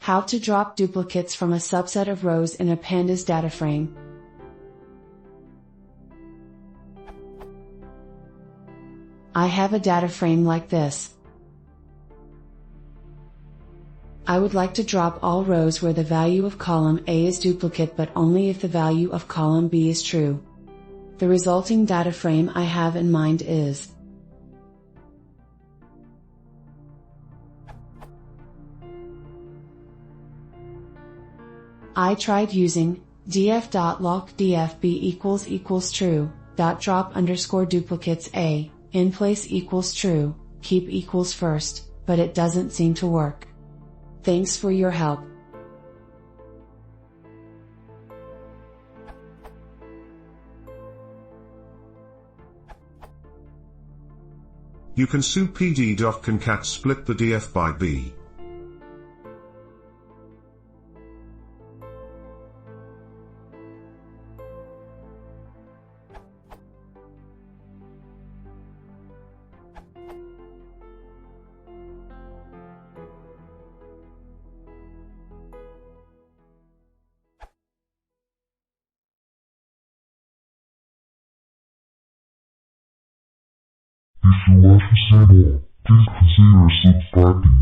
How to drop duplicates from a subset of rows in a pandas data frame. I have a data frame like this. I would like to drop all rows where the value of column A is duplicate but only if the value of column B is true. The resulting data frame I have in mind is I tried using df.lock df b equals true, .drop underscore duplicates A, in place equals true, keep equals first, but it doesn't seem to work. Thanks for your help. You can pd.concat split the df by b. If you like to see more, please consider subscribing.